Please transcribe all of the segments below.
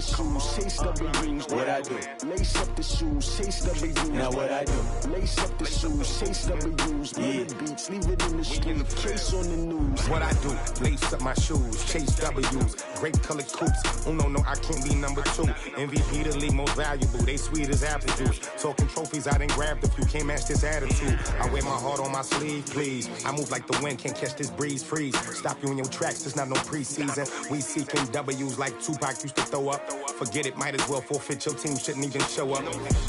shoes, chase W's. What I do? Lace up the shoes, chase W's. Now what I do? Lace up the shoes, chase W's. Yeah. Beats, leave it in the street, case on the news. What I do? Lace up my shoes, chase W's. Grape colored coops. Oh no, I can't be number 2. MVP the league most valuable. They sweet as apple juice. Talking trophies, I didn't grab the few. Can't match this attitude. I wear my heart on my sleeve, please. I move like the wind, can't catch this breeze. Freeze. Stop you in your tracks. There's not no preseason. We seeking W's like Tupac used to throw up. Forget it, might as well forfeit. Your team shouldn't even show up.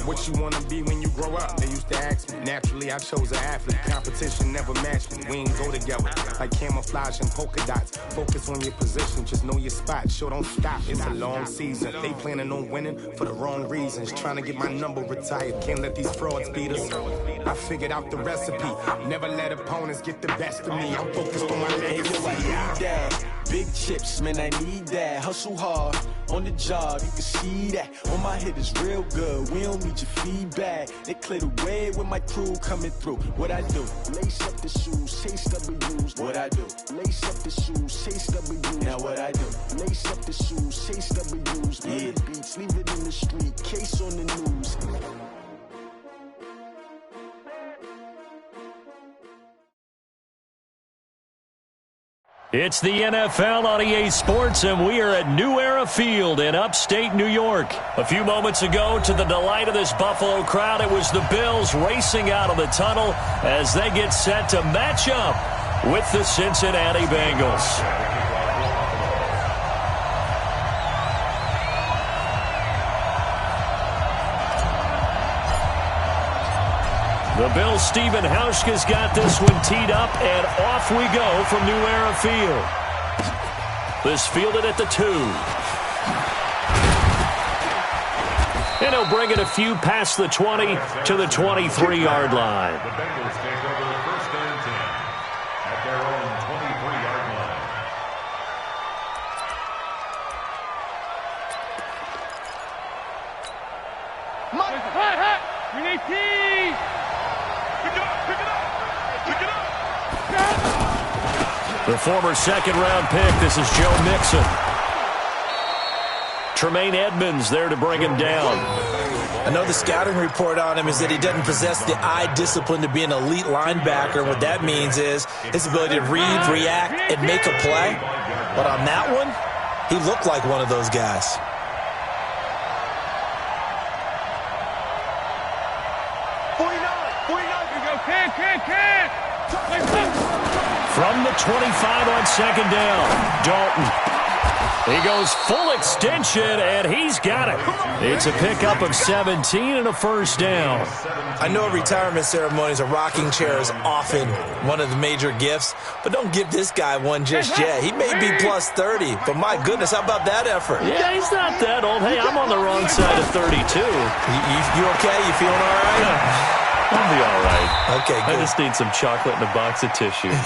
What you wanna be when you grow up? They used to ask me. Naturally, I chose an athlete. Competition never matched me. We ain't go together like camouflage and polka dots. Focus on your position, just know your spot. Show don't stop. It's a long season. They planning on winning for the wrong reasons. Trying to get my number retired. Can't let these frauds beat us. I figured out the recipe. Never let opponents get the best of me. I'm focused on my legacy. I need that. Big chips, man, I need that. Hustle hard on the job, you can see that. On my hit is real good. We don't need your feedback. They clear the way with my crew coming through. What I do? Lace up the shoes, chase W's. What I do? Lace up the shoes, chase W's. Now what I do? Lace up the shoes, chase W's. Yeah. Beats, leave it in the street, case on the news. It's the NFL on EA Sports, and we are at New Era Field in upstate New York. A few moments ago, to the delight of this Buffalo crowd, it was the Bills racing out of the tunnel as they get set to match up with the Cincinnati Bengals. The Bills' Stephen Hauschka's got this one teed up, and off we go from New Era Field. This fielded at the 2. And he'll bring it a few past the 20 to the 23-yard line. The Bengals take over first and 10 at their own 23-yard line. We need keys! The former second-round pick, this is Joe Mixon. Tremaine Edmonds there to bring him down. I know the scouting report on him is that he doesn't possess the eye discipline to be an elite linebacker. And what that means is his ability to read, react, and make a play. But on that one, he looked like one of those guys. From the 25 on second down, Dalton. He goes full extension, and he's got it. It's a pickup of 17 and a first down. I know at retirement ceremonies, a rocking chair is often one of the major gifts, but don't give this guy one just yet. He may be plus 30, but my goodness, how about that effort? Yeah, he's not that old. Hey, I'm on the wrong side of 32. You okay? You feeling all right? Yeah. I'll be all right. Okay, good. I just need some chocolate and a box of tissues.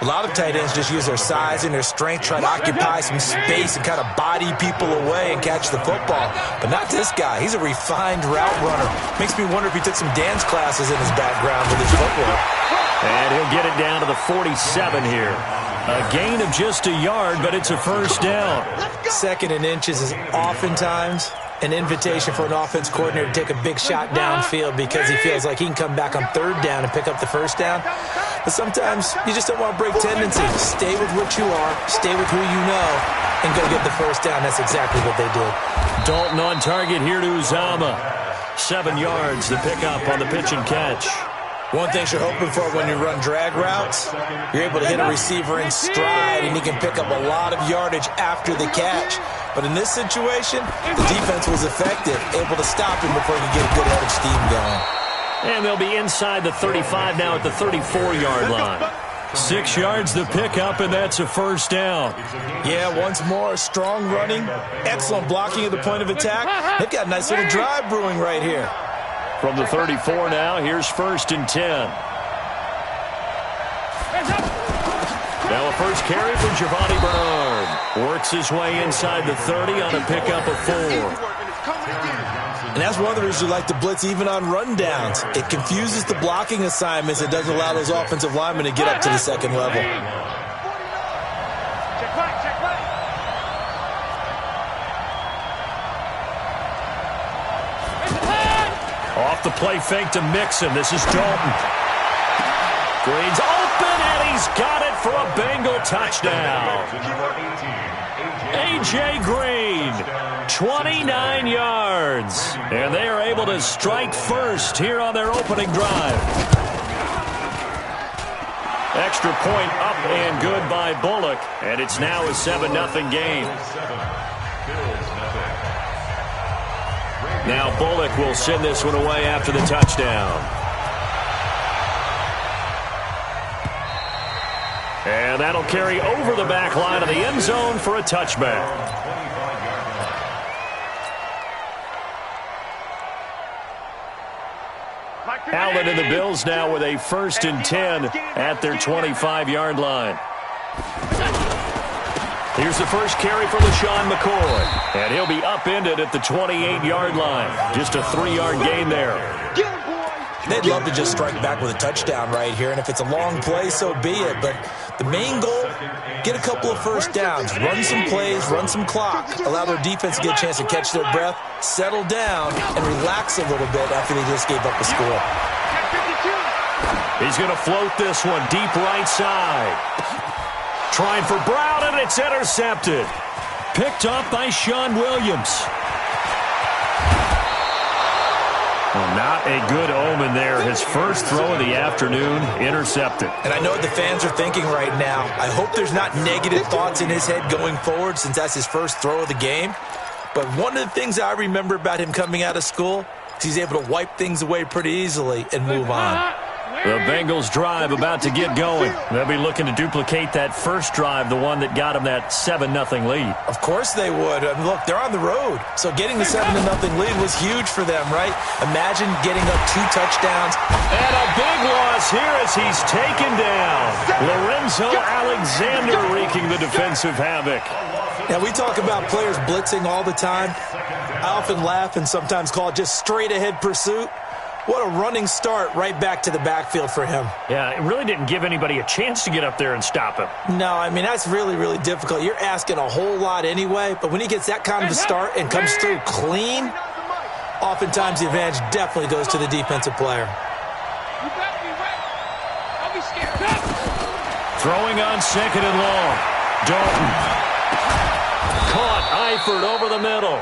A lot of tight ends just use their size and their strength, try to occupy some space and kind of body people away and catch the football. But not this guy. He's a refined route runner. Makes me wonder if he took some dance classes in his background with his footwork. And he'll get it down to the 47 here. A gain of just a yard, but it's a first down. Second and inches is oftentimes an invitation for an offense coordinator to take a big shot downfield because he feels like he can come back on third down and pick up the first down. But sometimes you just don't want to break tendencies. Stay with what you are, stay with who you know, and go get the first down. That's exactly what they did. Dalton on target here to Uzama. 7 yards, the pickup on the pitch and catch. One thing you're hoping for when you run drag routes, you're able to hit a receiver in stride, and he can pick up a lot of yardage after the catch. But in this situation, the defense was effective, able to stop him before he could get a good head of steam going. And they'll be inside the 35 now at the 34-yard line. 6 yards the pickup, and that's a first down. Yeah, once more, strong running, excellent blocking at the point of attack. They've got a nice little drive brewing right here. From the 34 now, here's first and 10. Now a first carry for Giovanni Bernard. Works his way inside the 30 on a pickup of 4. And that's one of the reasons we like to blitz even on rundowns. It confuses the blocking assignments. It doesn't allow those offensive linemen to get up to the second level. off the play fake to Mixon. This is Dalton. Green's open, and he's got it for a Bengal touchdown. A.J. Green, 29 yards. And they are able to strike first here on their opening drive. Extra point up and good by Bullock. And it's now a 7-0 game. Now Bullock will send this one away after the touchdown. And that'll carry over the back line of the end zone for a touchback. Allen and the Bills now with a 1st and 10 at their 25-yard line. Here's the first carry for LaShawn McCoy. And he'll be upended at the 28-yard line. Just a 3-yard gain there. They'd love to just strike back with a touchdown right here, and if it's a long play, so be it. But the main goal, get a couple of first downs, run some plays, run some clock, allow their defense to get a chance to catch their breath, settle down, and relax a little bit after they just gave up a score. He's going to float this one deep right side. Trying for Brown, and it's intercepted. Picked up by Sean Williams. Well, not a good omen there. His first throw of the afternoon, intercepted. And I know what the fans are thinking right now. I hope there's not negative thoughts in his head going forward since that's his first throw of the game. But one of the things I remember about him coming out of school is he's able to wipe things away pretty easily and move on. The Bengals drive about to get going. They'll be looking to duplicate that first drive, the one that got them that 7-0 lead. Of course they would. I mean, look, they're on the road. So getting the 7-0 lead was huge for them, right? Imagine getting up 2 touchdowns. And a big loss here as he's taken down. Lorenzo Alexander wreaking the defensive havoc. Now, we talk about players blitzing all the time. I often laugh and sometimes call it just straight-ahead pursuit. What a running start right back to the backfield for him. Yeah, it really didn't give anybody a chance to get up there and stop him. No, I mean, that's really, really difficult. You're asking a whole lot anyway, but when he gets that kind of a start and comes through clean, oftentimes the advantage definitely goes to the defensive player. Throwing on 2nd and long. Dalton. Caught Eifert over the middle.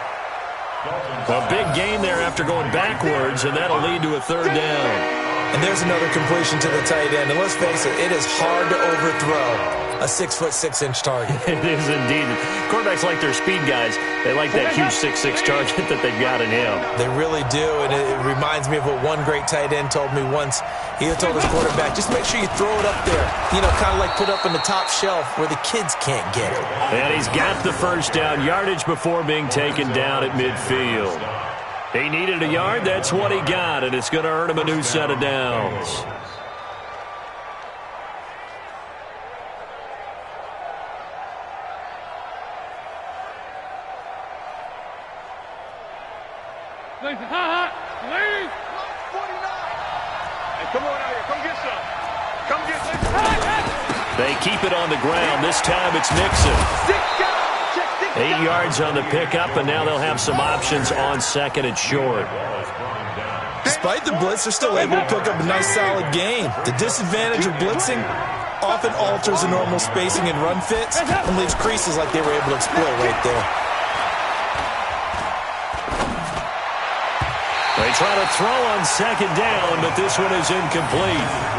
A big gain there after going backwards, and that'll lead to a 3rd down. And there's another completion to the tight end. And let's face it, it is hard to overthrow a 6'6" target. It is indeed. Quarterbacks like their speed guys. They like that huge 6'6" target that they've got in him. They really do, and it reminds me of what one great tight end told me once. He had told his quarterback, just make sure you throw it up there. You know, kind of like put up in the top shelf where the kids can't get it. And he's got the first down, yardage before being taken down at midfield. He needed a yard, that's what he got, and it's going to earn him a new set of downs. They keep it on the ground. This time it's Mixon. 8 yards on the pickup, and now they'll have some options on 2nd and short. Despite the blitz, they're still able to pick up a nice solid gain. The disadvantage of blitzing often alters the normal spacing and run fits and leaves creases like they were able to exploit right there. They try to throw on 2nd down, but this one is incomplete.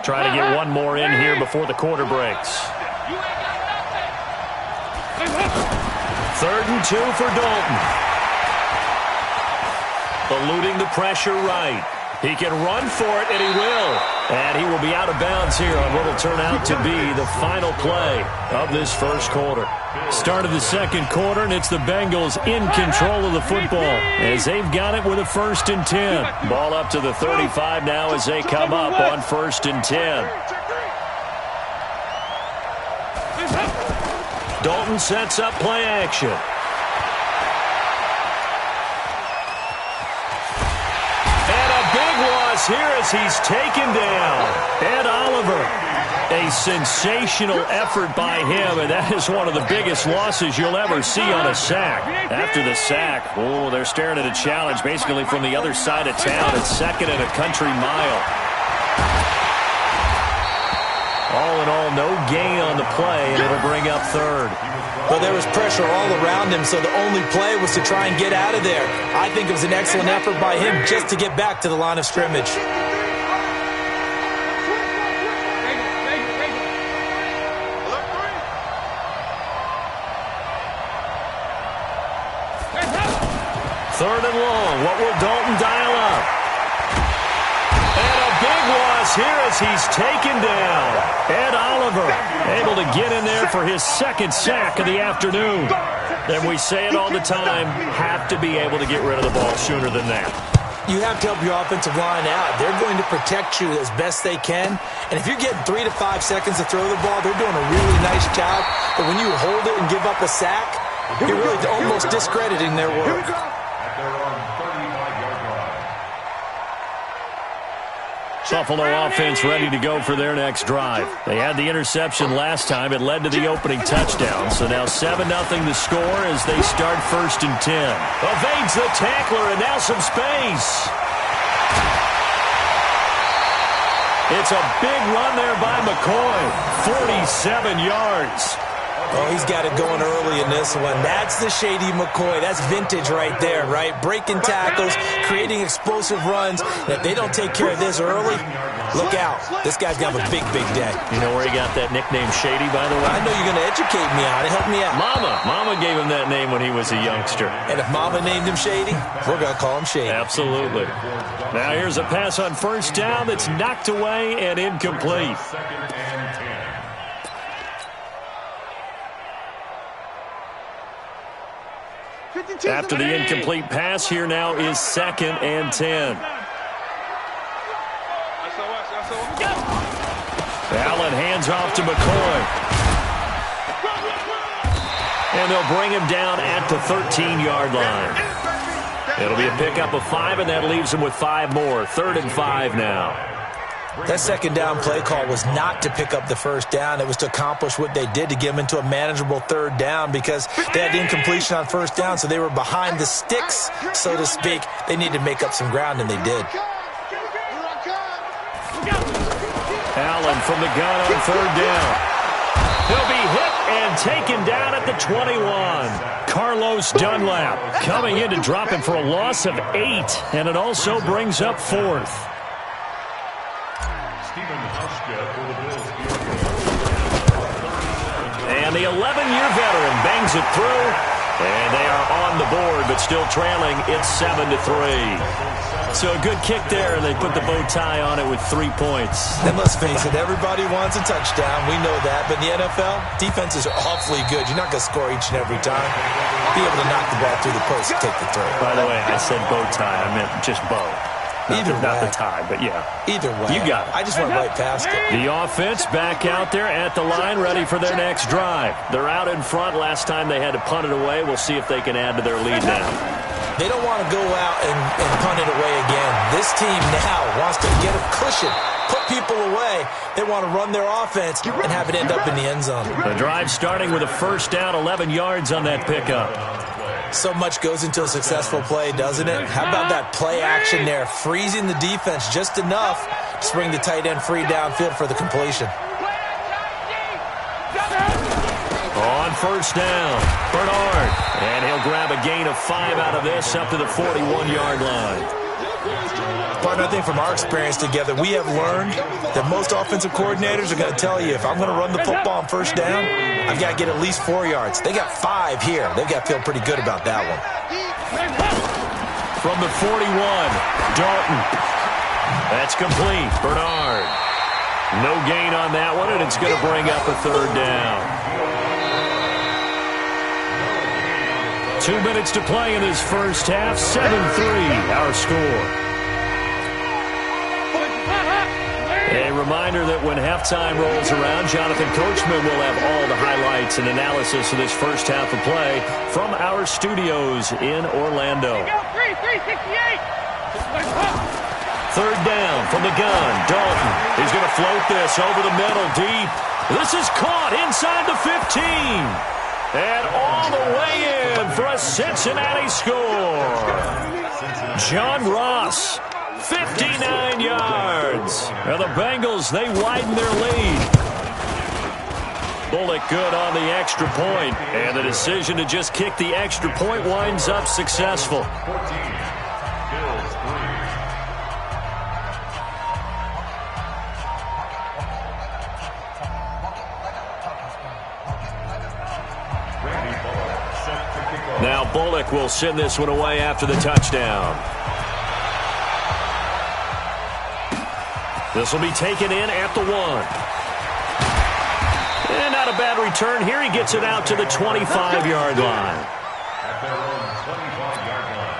Try to get one more in here before the quarter breaks. 3rd and 2 for Dalton. Eluding the pressure right. He can run for it, and he will. And he will be out of bounds here on what will turn out to be the final play of this first quarter. Start of the 2nd quarter, and it's the Bengals in control of the football as they've got it with a 1st and 10. Ball up to the 35 now as they come up on 1st and 10. Dalton sets up play action. loss here as he's taken down. Ed Oliver. A sensational effort by him, and that is one of the biggest losses you'll ever see on a sack. After the sack, they're staring at a challenge basically from the other side of town. It's second and a country mile. All in all, no gain on the play, and it'll bring up third. Well, there was pressure all around him, so the only play was to try and get out of there. I think it was an excellent effort by him just to get back to the line of scrimmage. Third and long. What will Dalton dial up? And a big loss here as he's taken down. Ed Oliver able to get in there for his second sack of the afternoon. And we say it all the time, have to be able to get rid of the ball sooner than that. You have to help your offensive line out. They're going to protect you as best they can. And if you're getting 3 to 5 seconds to throw the ball, they're doing a really nice job. But when you hold it and give up a sack, you're really almost discrediting their work. Buffalo offense ready to go for their next drive. They had the interception last time. It led to the opening touchdown. So now 7-0 the score as they start 1st and 10. Evades the tackler and now some space. It's a big run there by McCoy. 47 yards. Oh, he's got it going early in this one. That's the Shady McCoy. That's vintage right there, right? Breaking tackles, creating explosive runs. And if they don't take care of this early, look out. This guy's going to have a big, big day. You know where he got that nickname Shady, by the way? I know you're going to educate me on it. Help me out. Mama gave him that name when he was a youngster. And if Mama named him Shady, we're going to call him Shady. Absolutely. Now here's a pass on 1st down that's knocked away and incomplete. After the incomplete pass, here now is 2nd and 10. Allen hands off to McCoy. And they'll bring him down at the 13-yard line. It'll be a pickup of 5, and that leaves him with 5 more. 3rd and 5 now. That 2nd down play call was not to pick up the 1st down. It was to accomplish what they did to get them into a manageable 3rd down because they had the incompletion on 1st down, so they were behind the sticks, so to speak. They needed to make up some ground, and they did. Allen from the gun on 3rd down. He'll be hit and taken down at the 21. Carlos Dunlap coming in to drop him for a loss of 8, and it also brings up 4th. And the 11-year veteran bangs it through, and they are on the board, but still trailing. It's 7-3. So a good kick there, and they put the bow tie on it with 3 points. And let's face it, everybody wants a touchdown. We know that. But in the NFL, defenses are awfully good. You're not going to score each and every time. Be able to knock the ball through the post and take the throw. By the way, I said bow tie. I meant just bow. Not the tie, but yeah. Either way. You got it. I just went right past it. The offense back out there at the line, ready for their next drive. They're out in front. Last time they had to punt it away. We'll see if they can add to their lead now. They don't want to go out and punt it away again. This team now wants to get a cushion, put people away. They want to run their offense and have it end up in the end zone. The drive starting with a 1st down, 11 yards on that pickup. So much goes into a successful play, doesn't it? How about that play action there, freezing the defense just enough to bring the tight end free downfield for the completion. On 1st down, Bernard. And he'll grab a gain of 5 out of this up to the 41-yard line. Partner, I think from our experience together, we have learned that most offensive coordinators are going to tell you, if I'm going to run the football on 1st down, I've got to get at least 4 yards. They got 5 here. They've got to feel pretty good about that one. From the 41, Dalton. That's complete. Bernard. No gain on that one, and it's going to bring up a 3rd down. 2 minutes to play in this first half. 7-3, our score. A reminder that when halftime rolls around, Jonathan Coachman will have all the highlights and analysis of this first half of play from our studios in Orlando. Third down from the gun. Dalton. He's going to float this over the middle deep. This is caught inside the 15. And all the way in for a Cincinnati score. John Ross, 59 yards. And the Bengals, they widen their lead. Bullock good on the extra point. And the decision to just kick the extra point winds up successful. 14. Bills 3. Now Bullock will send this one away after the touchdown. This will be taken in at the 1. And not a bad return here. He gets it out to the 25-yard line. At their own 25-yard line.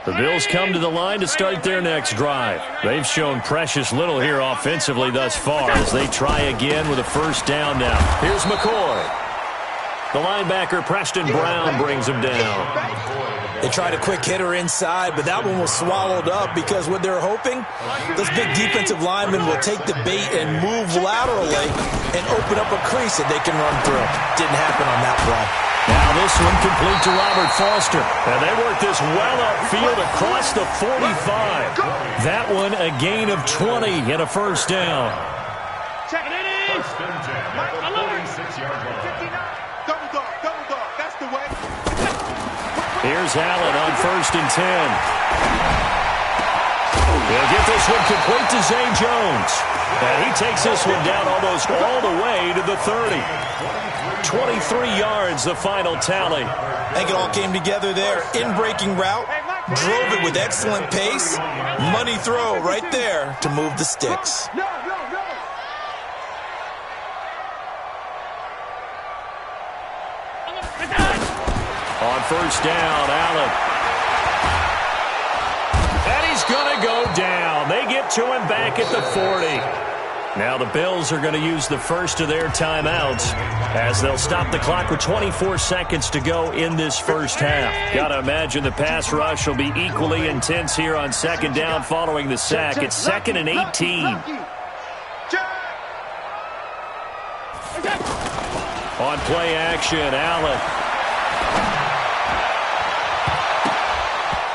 The Bills come to the line to start their next drive. They've shown precious little here offensively thus far as they try again with a first down now. Here's McCoy. The linebacker, Preston Brown, brings him down. They tried a quick hitter inside, but that one was swallowed up because what they're hoping, those big defensive linemen will take the bait and move laterally and open up a crease that they can run through. Didn't happen on that play. Now this one complete to Robert Foster. And they work this well upfield across the 45. That one a gain of 20 and a first down. Check it in. First and 10 at the 46-yard line. Double dog, that's the way. Here's Allen on first and 10. They'll get this one complete to Zay Jones. And he takes this one down almost all the way to the 30. 23 yards, the final tally. I think it all came together there. In-breaking route, drove it with excellent pace. Money throw right there to move the sticks. On first down, Allen. And he's going to go down. They get to him back at the 40. Now the Bills are going to use the first of their timeouts as they'll stop the clock with 24 seconds to go in this first half. Got to imagine the pass rush will be equally intense here on second down following the sack. It's 2nd and 18. On play action, Allen.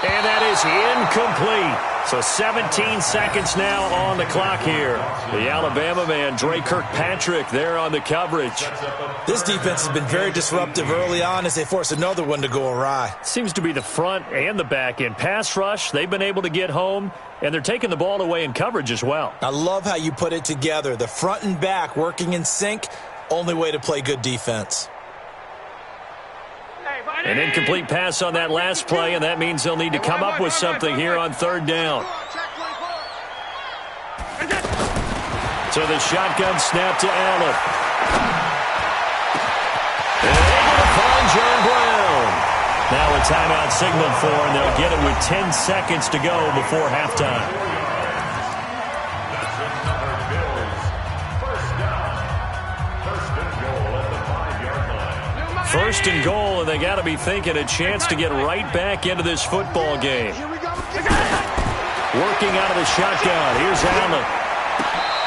And that is incomplete. So 17 seconds now on the clock here. The Alabama man, Dre Kirkpatrick, there on the coverage. This defense has been very disruptive early on as they force another one to go awry. Seems to be the front and the back end. Pass rush, they've been able to get home, and they're taking the ball away in coverage as well. I love how you put it together. The front and back working in sync, only way to play good defense. An incomplete pass on that last play, and that means they'll need to come up with something here on third down. So the shotgun snap to Allen. And able to find John Brown. Now a timeout signaled for, and they'll get it with 10 seconds to go before halftime. First and goal, and they got to be thinking a chance to get right back into this football game. Working out of the shotgun. Here's Allen.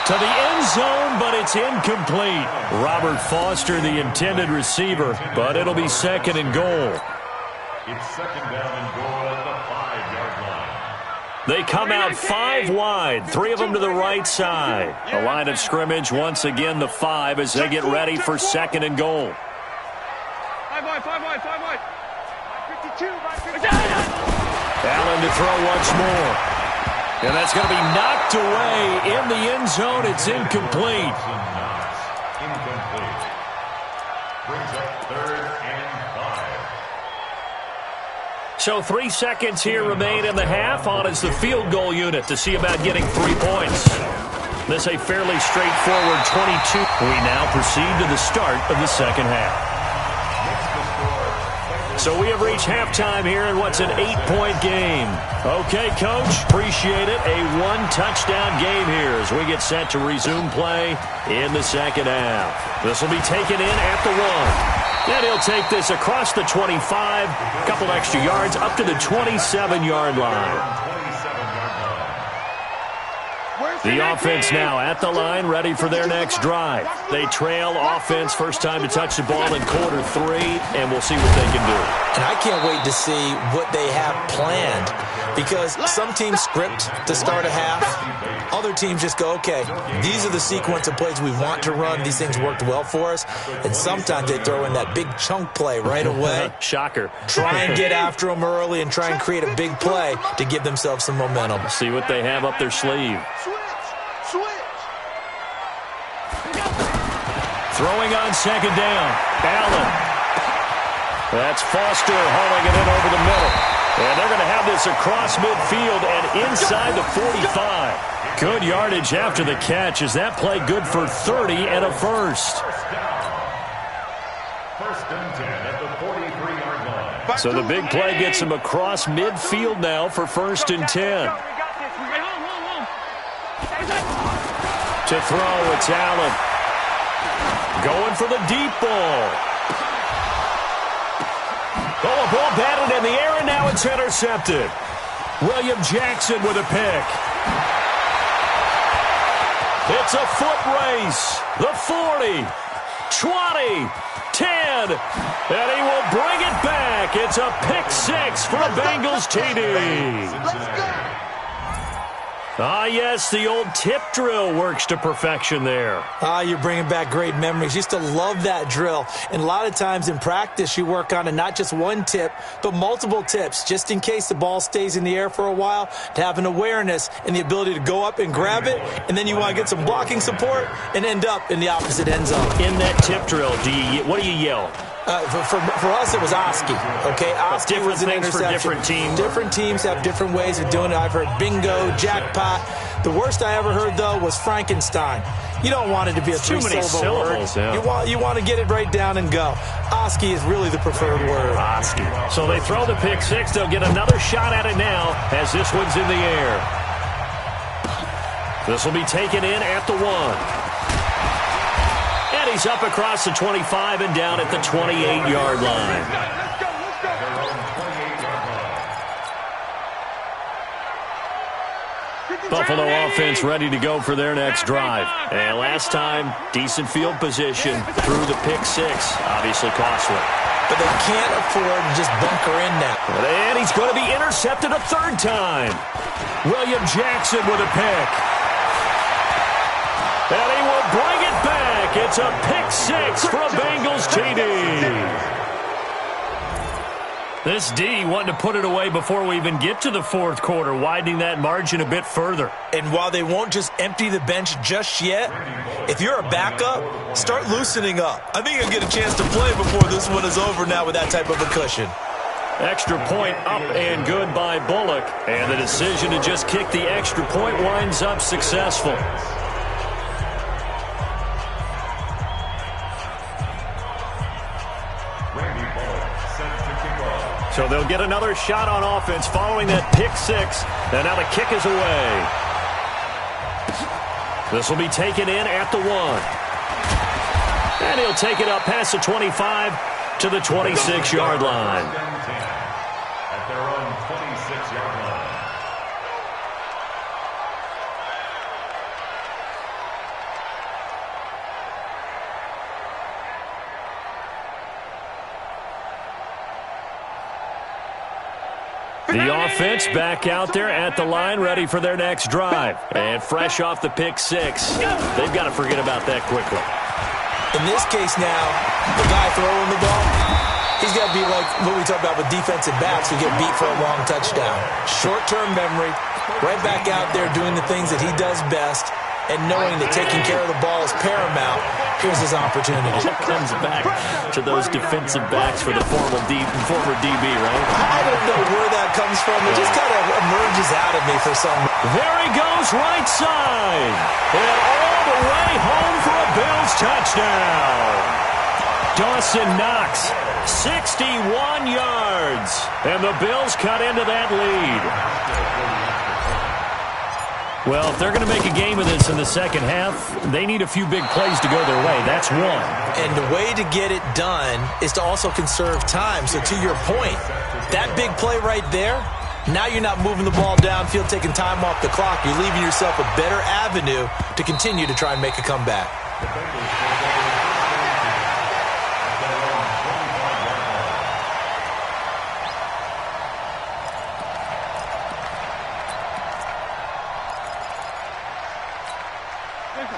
To the end zone, but it's incomplete. Robert Foster, the intended receiver, but it'll be 2nd and goal. It's 2nd down and goal at the 5-yard line. They come out 5 wide, 3 of them to the right side. The line of scrimmage, once again, the 5 as they get ready for 2nd and goal. 5 wide. 52, 52. Allen to throw once more. And that's going to be knocked away in the end zone. It's incomplete. Incomplete. Brings up 3rd and 5. So 3 seconds here remain in the half. On is the field goal unit to see about getting 3 points. This a fairly straightforward 22. We now proceed to the start of the second half. So we have reached halftime here in what's an 8-point game. Okay, Coach, appreciate it. A one-touchdown game here as we get set to resume play in the second half. This will be taken in at the 1. And he'll take this across the 25, a couple extra yards, up to the 27-yard line. The offense now at the line, ready for their next drive. They trail offense, first time to touch the ball in quarter 3, and we'll see what they can do. And I can't wait to see what they have planned, because some teams script to start a half. Other teams just go, okay, these are the sequence of plays we want to run. These things worked well for us. And sometimes they throw in that big chunk play right away. Shocker. Try and get after them early and try and create a big play to give themselves some momentum. See what they have up their sleeve. Throwing on second down. Allen. That's Foster hauling it in over the middle. And they're going to have this across midfield and inside the 45. Good yardage after the catch. Is that play good for 30 and a first? First and 10 at the 43-yard line. So the big play gets him across midfield now for first and 10. To throw, it's Allen. Going for the deep ball. Oh, a ball batted in the air, and now it's intercepted. William Jackson with a pick. It's a foot race. The 40, 20, 10, and he will bring it back. It's a pick 6 for a Bengals TD. Let's go. Ah, yes, the old tip drill works to perfection there. You're bringing back great memories. Used to love that drill. And a lot of times in practice, you work on it, not just one tip, but multiple tips, just in case the ball stays in the air for a while, to have an awareness and the ability to go up and grab it, and then you want to get some blocking support and end up in the opposite end zone. In that tip drill, what do you yell? For us, it was Oski. Okay, Oski was an interception. For different teams. Different teams have different ways of doing it. I've heard bingo, jackpot. The worst I ever heard, though, was Frankenstein. You don't want it to be a three-syllable word. Yeah. You want to get it right down and go. Oski is really the preferred word. Oski. So they throw the pick 6. They'll get another shot at it now as this one's in the air. This will be taken in at the 1. And he's up across the 25 and down at the 28-yard line. Buffalo offense ready to go for their next drive. And last time, decent field position through the pick 6. Obviously costly. But they can't afford to just bunker in now. And he's going to be intercepted a third time. William Jackson with a pick. And he will bring it back. It's a pick 6 for a Bengals TD. This D wanting to put it away before we even get to the fourth quarter, widening that margin a bit further. And while they won't just empty the bench just yet, if you're a backup, start loosening up. I think you'll get a chance to play before this one is over now with that type of a cushion. Extra point up and good by Bullock. And the decision to just kick the extra point winds up successful. So they'll get another shot on offense following that pick 6. And now the kick is away. This will be taken in at the 1. And he'll take it up past the 25 to the 26-yard line. At their own 26-yard line. The offense back out there at the line, ready for their next drive. And fresh off the pick 6. They've got to forget about that quickly. In this case now, the guy throwing the ball, he's got to be like what we talked about with defensive backs who get beat for a long touchdown. Short-term memory, right back out there doing the things that he does best, and knowing that taking care of the ball is paramount. Here's his opportunity. It comes back to those defensive backs for the former DB, right? I don't know where that comes from. It just kind of emerges out of me for some. There he goes, right side. And all the way home for a Bills touchdown. Dawson Knox, 61 yards. And the Bills cut into that lead. Well, if they're going to make a game of this in the second half, they need a few big plays to go their way. That's one. And the way to get it done is to also conserve time. So to your point, that big play right there, now you're not moving the ball downfield, taking time off the clock. You're leaving yourself a better avenue to continue to try and make a comeback.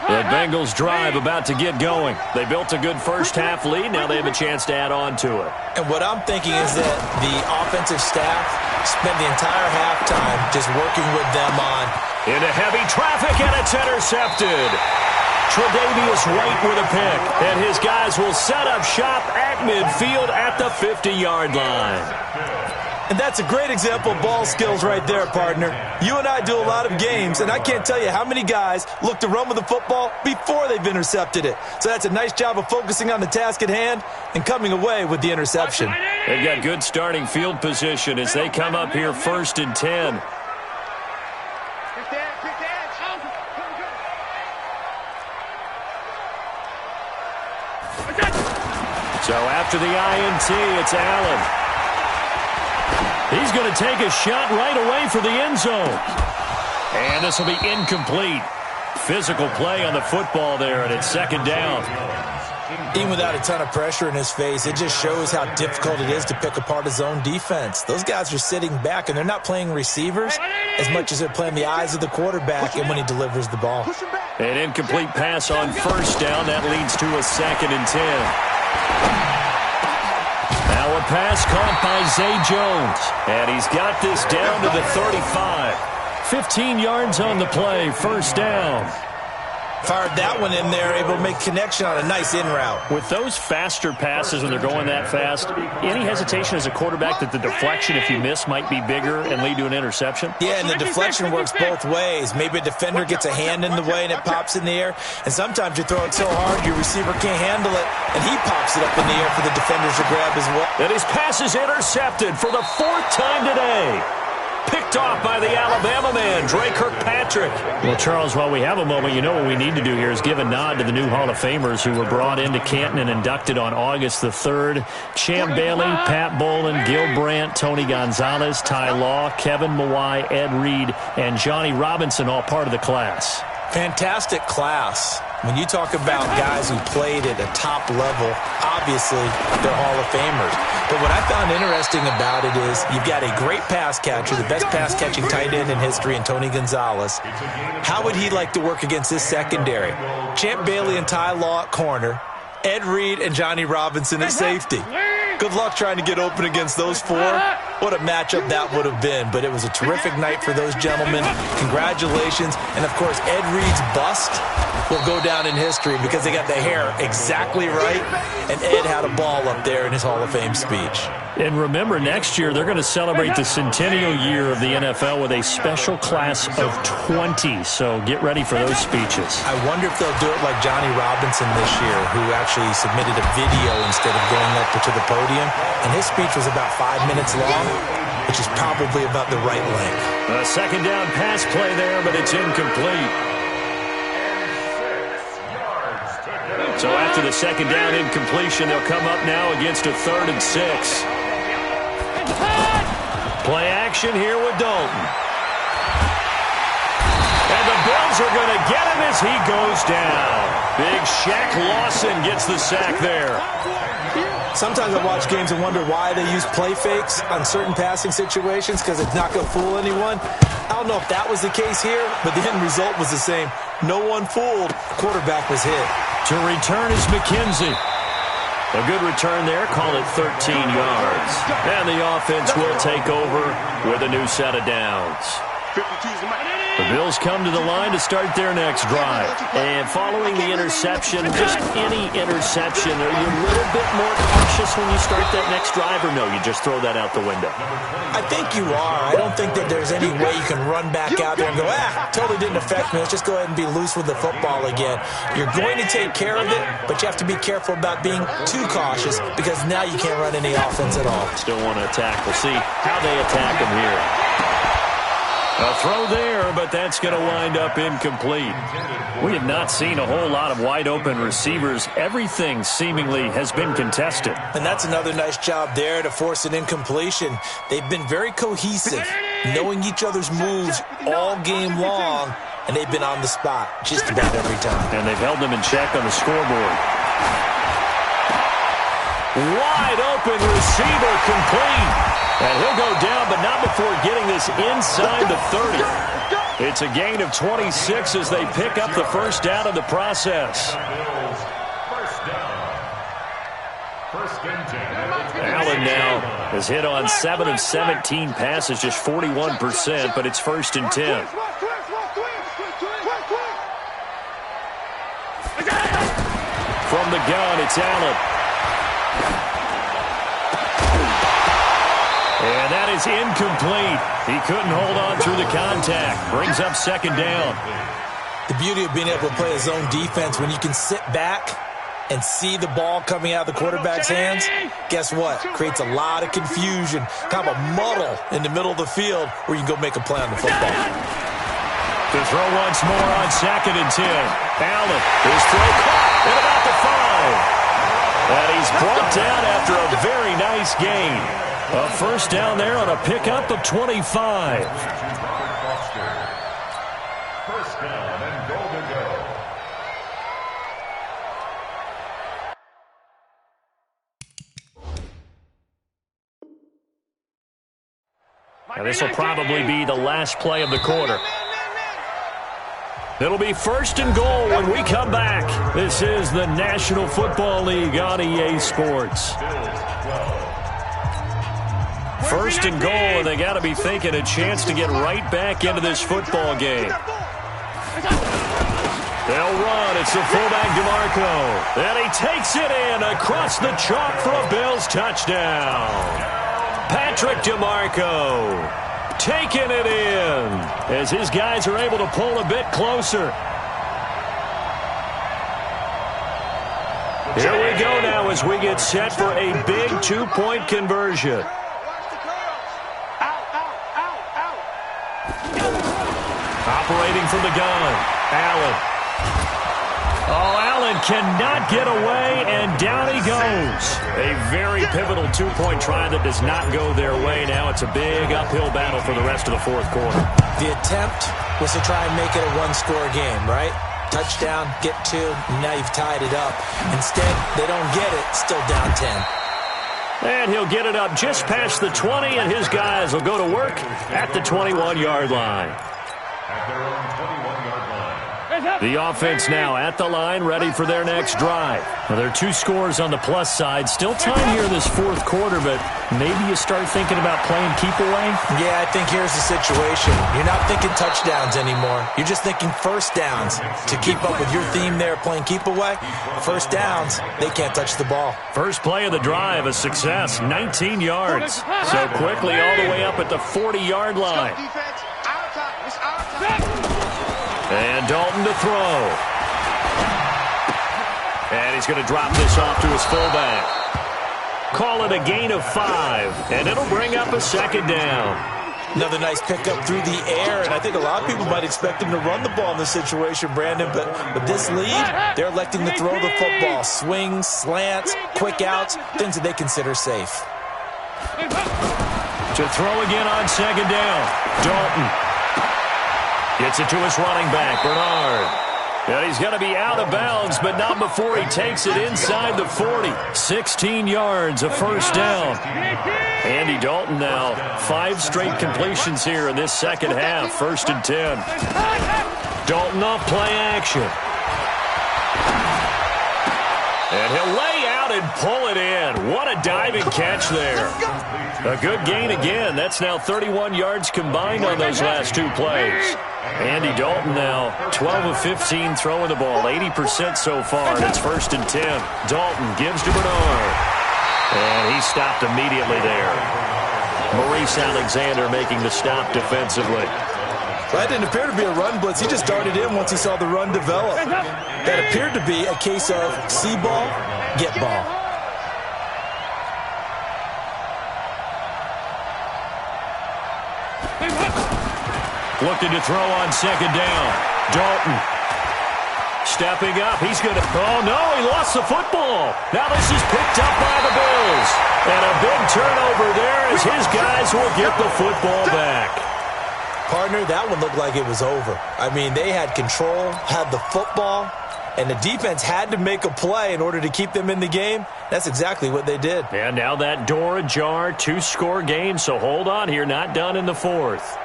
The Bengals drive about to get going. They built a good first-half lead. Now they have a chance to add on to it. And what I'm thinking is that the offensive staff spent the entire halftime just working with them on. Into heavy traffic, and it's intercepted. Tre'Davious White with a pick. And his guys will set up shop at midfield at the 50-yard line. And that's a great example of ball skills right there, partner. You and I do a lot of games, and I can't tell you how many guys look to run with the football before they've intercepted it. So that's a nice job of focusing on the task at hand and coming away with the interception. They've got good starting field position as they come up here 1st and 10. So after the INT, it's Allen. He's going to take a shot right away for the end zone. And this will be incomplete. Physical play on the football there, and it's 2nd down. Even without a ton of pressure in his face, it just shows how difficult it is to pick apart his own defense. Those guys are sitting back, and they're not playing receivers as much as they're playing the eyes of the quarterback and when he delivers the ball. An incomplete pass on 1st down. That leads to a 2nd and 10. Now a pass caught by Zay Jones. And he's got this down to the 35. 15 yards on the play, 1st down. Fired that one in there, able to make connection on a nice in route. With those faster passes when they're going that fast, any hesitation as a quarterback that the deflection, if you miss, might be bigger and lead to an interception? Yeah, and the deflection works both ways. Maybe a defender gets a hand in the way and it pops in the air. And sometimes you throw it so hard your receiver can't handle it, and he pops it up in the air for the defenders to grab as well. And his pass is intercepted for the 4th time today. Picked off by the Alabama man, Dre Kirkpatrick. Well, Charles, while we have a moment, you know what we need to do here is give a nod to the new Hall of Famers who were brought into Canton and inducted on August the 3rd. Champ Bailey, Pat Bolin, Gil Brandt, Tony Gonzalez, Ty Law, Kevin Mawai, Ed Reed, and Johnny Robinson, all part of the class. Fantastic class. When you talk about guys who played at a top level, obviously they're Hall of Famers. But what I found interesting about it is you've got a great pass catcher, the best pass-catching tight end in history, in Tony Gonzalez. How would he like to work against this secondary? Champ Bailey and Ty Law at corner, Ed Reed and Johnny Robinson at safety. Good luck trying to get open against those four. What a matchup that would have been. But it was a terrific night for those gentlemen. Congratulations. And, of course, Ed Reed's bust will go down in history because they got the hair exactly right. And Ed had a ball up there in his Hall of Fame speech. And remember, next year they're going to celebrate the centennial year of the NFL with a special class of 20. So get ready for those speeches. I wonder if they'll do it like Johnny Robinson this year, who actually submitted a video instead of going up to the podium. And his speech was about 5 minutes long, which is probably about the right length. A 2nd down pass play there, but it's incomplete. So after the 2nd down incompletion, they'll come up now against a 3rd and 6. Play action here with Dalton. And the Bills are going to get him as he goes down. Big Shaq Lawson gets the sack there. Sometimes I watch games and wonder why they use play fakes on certain passing situations because it's not going to fool anyone. I don't know if that was the case here, but the end result was the same. No one fooled. Quarterback was hit. To return is McKenzie. A good return there. Call it 13 yards. And the offense will take over with a new set of downs. The Bills come to the line to start their next drive. And following the interception, just any interception, are you a little bit more cautious when you start that next drive, or no, you just throw that out the window? I think you are. I don't think that there's any way you can run back out there and go, totally didn't affect me. Let's just go ahead and be loose with the football again. You're going to take care of it, but you have to be careful about being too cautious because now you can't run any offense at all. Still want to attack. We'll see how they attack him here. A throw there, but that's going to wind up incomplete. We have not seen a whole lot of wide-open receivers. Everything seemingly has been contested. And that's another nice job there to force an incompletion. They've been very cohesive, knowing each other's moves all game long, and they've been on the spot just about every time. And they've held them in check on the scoreboard. Wide open receiver complete. And he'll go down, but not before getting this inside the 30. It's a gain of 26 as they pick up the first down in the process. Allen now has hit on 7 of 17 passes, just 41%, but it's 1st and 10. From the gun, it's Allen. And that is incomplete. He couldn't hold on through the contact. Brings up 2nd down. The beauty of being able to play a zone defense when you can sit back and see the ball coming out of the quarterback's hands, guess what? Creates a lot of confusion, kind of a muddle in the middle of the field where you can go make a play on the football. To throw once more on 2nd and 10. Allen, his throw caught at about the 5. And he's brought down after a very nice gain. A first down there on a pickup of 25. First down and goal to go. Now this will probably be the last play of the quarter. It'll be 1st and goal when we come back. This is the National Football League on EA Sports. 1st and goal, and they got to be thinking a chance to get right back into this football game. They'll run. It's the fullback DeMarco. And he takes it in across the chalk for a Bills touchdown. Patrick DeMarco taking it in as his guys are able to pull a bit closer. Here we go now as we get set for a big 2-point conversion. Operating from the gun, Allen. Oh, Allen cannot get away, and down he goes. A very pivotal 2-point try that does not go their way. Now it's a big uphill battle for the rest of the 4th quarter. The attempt was to try and make it a 1-score game, right? Touchdown, get 2, now you've tied it up. Instead, they don't get it, still down 10. And he'll get it up just past the 20, and his guys will go to work at the 21-yard line. At their own 21-yard line. The offense now at the line, ready for their next drive. Now, there are 2 scores on the plus side. Still time here in this 4th quarter, but maybe you start thinking about playing keep away? Yeah, I think here's the situation. You're not thinking touchdowns anymore. You're just thinking first downs. To keep up with your theme there, playing keep away, first downs, they can't touch the ball. First play of the drive, a success, 19 yards. So quickly all the way up at the 40-yard line. And Dalton to throw. And he's going to drop this off to his fullback. Call it a gain of 5, and it'll bring up a 2nd down. Another nice pickup through the air, and I think a lot of people might expect him to run the ball in this situation, Brandon, but with this lead, they're electing to throw the football. Swings, slants, quick outs, things that they consider safe. To throw again on 2nd down, Dalton. Gets it to his running back, Bernard. And he's going to be out of bounds, but not before he takes it inside the 40. 16 yards, a first down. Andy Dalton now, 5 straight completions here in this second half, 1st and 10. Dalton off play action. And he'll lay out and pull it in. again. What a diving catch there. A good gain again. That's now 31 yards combined on those last two plays. Andy Dalton now 12 of 15 throwing the ball, 80% so far, and it's 1st and 10. Dalton gives to Bernard, and he stopped immediately there. Maurice Alexander making the stop defensively. That didn't appear to be a run blitz. He just darted in once he saw the run develop. That appeared to be a case of see ball, get ball. Looking to throw on 2nd down. Dalton stepping up. He's going to... Oh, no, he lost the football. Now this is picked up by the Bills. And a big turnover there as his guys will get the football back. Partner, that one looked like it was over. I mean, they had control, had the football, and the defense had to make a play in order to keep them in the game. That's exactly what they did. And now that door ajar, 2-score game, so hold on here, not done in the 4th.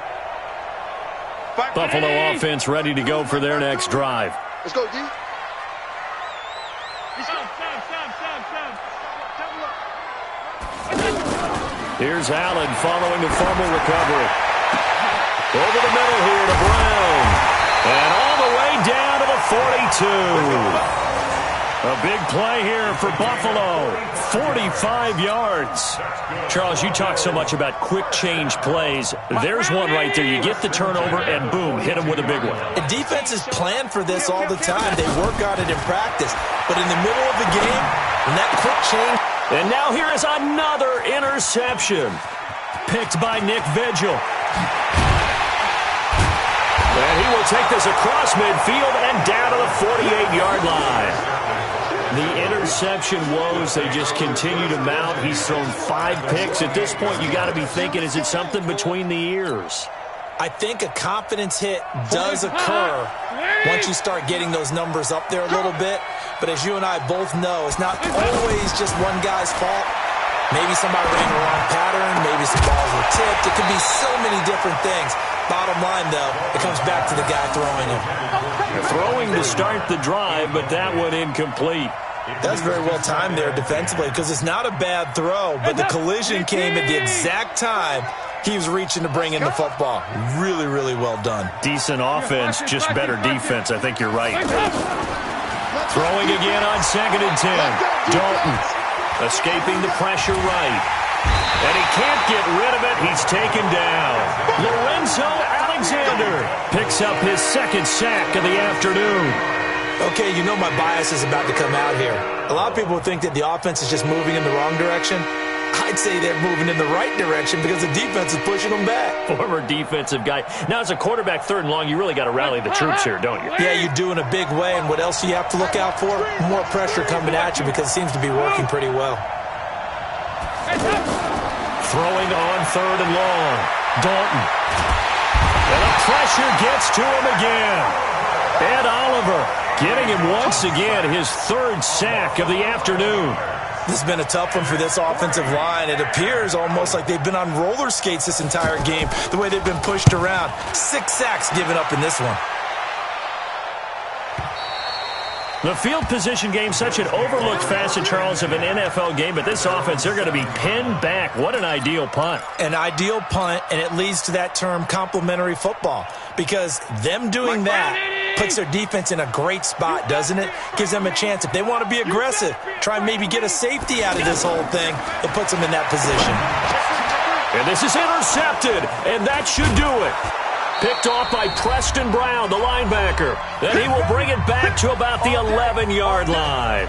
Buffalo offense ready to go for their next drive. Let's go, D. Here's Allen following the fumble recovery. Over the middle here to Brown. And all the way down to the 42. A big play here for Buffalo. 45 yards. Charles, you talk so much about quick change plays. There's one right there. You get the turnover and boom, hit him with a big one. And defenses plan for this all the time. They work on it in practice. But in the middle of the game, when that quick change... And now here is another interception. Picked by Nick Vigil. And he will take this across midfield and down to the 48-yard line. The interception woes, they just continue to mount. He's thrown 5 picks. At this point, you got to be thinking, is it something between the ears? I think a confidence hit does occur once you start getting those numbers up there a little bit. But as you and I both know, it's not always just one guy's fault. Maybe somebody ran the wrong pattern. Maybe some balls were tipped. It could be so many different things. Bottom line, though, it comes back to the guy throwing it. Throwing to start the drive, but that one incomplete. That's very well timed there defensively because it's not a bad throw, but the collision came at the exact time he was reaching to bring in the football. Really, really well done. Decent offense, just better defense. I think you're right. Throwing again on 2nd and 10. Dalton escaping the pressure right. And he can't get rid of it. He's taken down. Lorenzo Alexander picks up his 2nd sack of the afternoon. Okay, you know my bias is about to come out here. A lot of people think that the offense is just moving in the wrong direction. I'd say they're moving in the right direction because the defense is pushing them back. Former defensive guy. Now, as a quarterback, 3rd and long, you really got to rally the troops here, don't you? Yeah, you do in a big way. And what else do you have to look out for? More pressure coming at you because it seems to be working pretty well. Throwing on 3rd and long. Dalton. And the pressure gets to him again. Ed Oliver getting him once again, his 3rd sack of the afternoon. This has been a tough one for this offensive line. It appears almost like they've been on roller skates this entire game, the way they've been pushed around. 6 sacks given up in this one. The field position game, such an overlooked facet, Charles, of an NFL game, but this offense, they're going to be pinned back. What an ideal punt. An ideal punt, and it leads to that term complementary football, because them doing that puts their defense in a great spot, doesn't it? Gives them a chance. If they want to be aggressive, try and maybe get a safety out of this whole thing, it puts them in that position. And this is intercepted, and that should do it. Picked off by Preston Brown, the linebacker. Then he will bring it back to about the 11-yard line.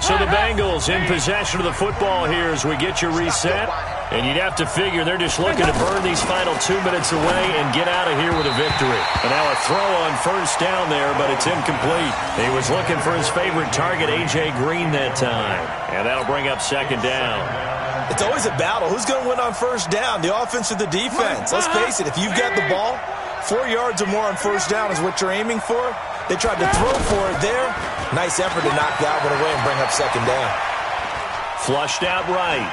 So the Bengals in possession of the football here as we get you reset. And you'd have to figure they're just looking to burn these final 2 minutes away and get out of here with a victory. And now a throw on 1st down there, but it's incomplete. He was looking for his favorite target, A.J. Green, that time. And that'll bring up 2nd down. It's always a battle. Who's going to win on 1st down, the offense or the defense? Let's face it, if you've got the ball, 4 yards or more on 1st down is what you're aiming for. They tried to throw for it there. Nice effort to knock that one away and bring up 2nd down. Flushed out right.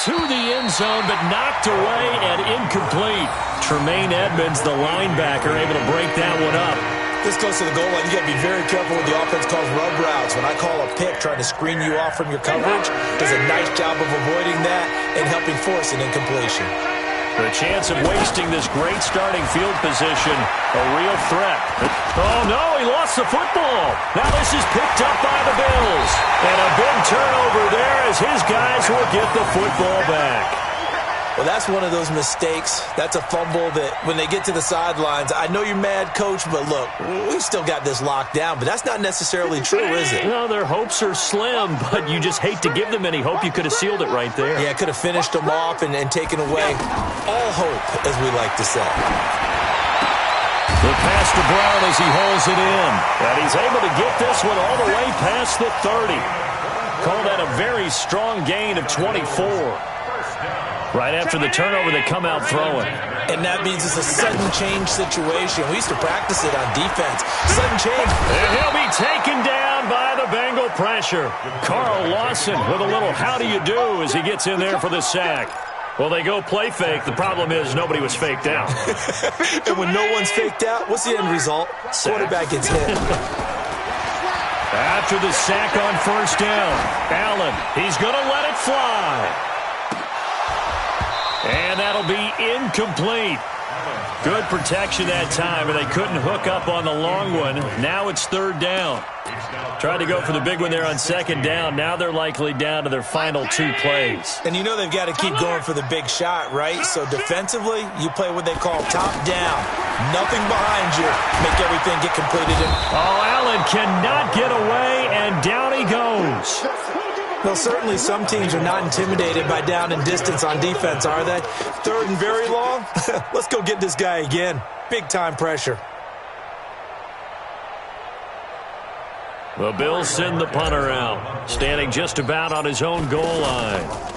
to the end zone, but knocked away and incomplete. Tremaine Edmonds, the linebacker, able to break that one up. This goes to the goal line. You got to be very careful when the offense calls rub routes. When I call a pick trying to screen you off from your coverage, does a nice job of avoiding that and helping force an incompletion. The chance of wasting this great starting field position, a real threat. Oh, no, he lost the football. Now this is picked up by the Bills. And a big turnover there as his guys will get the football back. Well, that's one of those mistakes. That's a fumble that when they get to the sidelines, I know you're mad, Coach, but look, we still got this locked down. But that's not necessarily true, is it? No, their hopes are slim, but you just hate to give them any hope. You could have sealed it right there. Yeah, could have finished them off and taken away all hope, as we like to say. The pass to Brown as he holds it in. And he's able to get this one all the way past the 30. Call that a very strong gain of 24. Right after the turnover, they come out throwing. And that means it's a sudden change situation. We used to practice it on defense. Sudden change. And he'll be taken down by the Bengal pressure. Carl Lawson with a little how do you do as he gets in there for the sack. Well, they go play fake. The problem is nobody was faked out. And when no one's faked out, what's the end result? Quarterback gets hit. After the sack on first down, Allen, he's going to let it fly. And that'll be incomplete. Good protection that time, and they couldn't hook up on the long one. Now it's third down. Tried to go for the big one there on second down. Now they're likely down to their final 2 plays. And you know they've got to keep going for the big shot, right? So defensively, you play what they call top down. Nothing behind you. Make everything get completed. Oh, Allen cannot get away, and down he goes. Well, certainly some teams are not intimidated by down and distance on defense, are they? Third and very long? Let's go get this guy again. Big-time pressure. The Bills send the punter out, standing just about on his own goal line.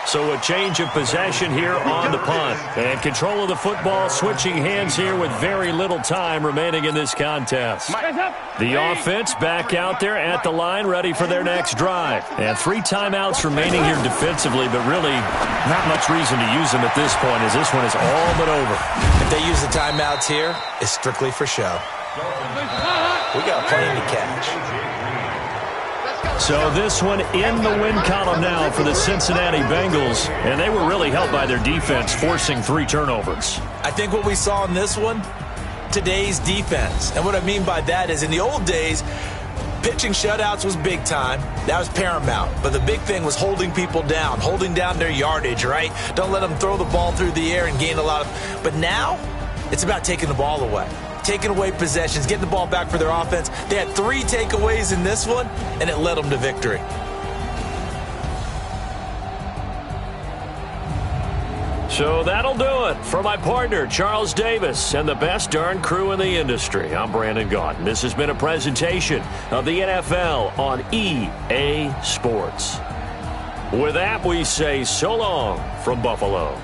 So a change of possession here on the punt. And control of the football, switching hands here with very little time remaining in this contest. The offense back out there at the line, ready for their next drive. And 3 timeouts remaining here defensively, but really not much reason to use them at this point, as this one is all but over. If they use the timeouts here, it's strictly for show. We got a plane to catch. So this one in the win column now for the Cincinnati Bengals, and they were really helped by their defense, forcing 3 turnovers. I think what we saw in this one, today's defense. And what I mean by that is in the old days, pitching shutouts was big time. That was paramount. But the big thing was holding people down, holding down their yardage, right? Don't let them throw the ball through the air and gain a lot of... But now, it's about taking the ball away. Taking away possessions, getting the ball back for their offense. They had 3 takeaways in this one, and it led them to victory. So that'll do it. For my partner, Charles Davis, and the best darn crew in the industry, I'm Brandon Gaudin. This has been a presentation of the NFL on EA Sports. With that, we say so long from Buffalo.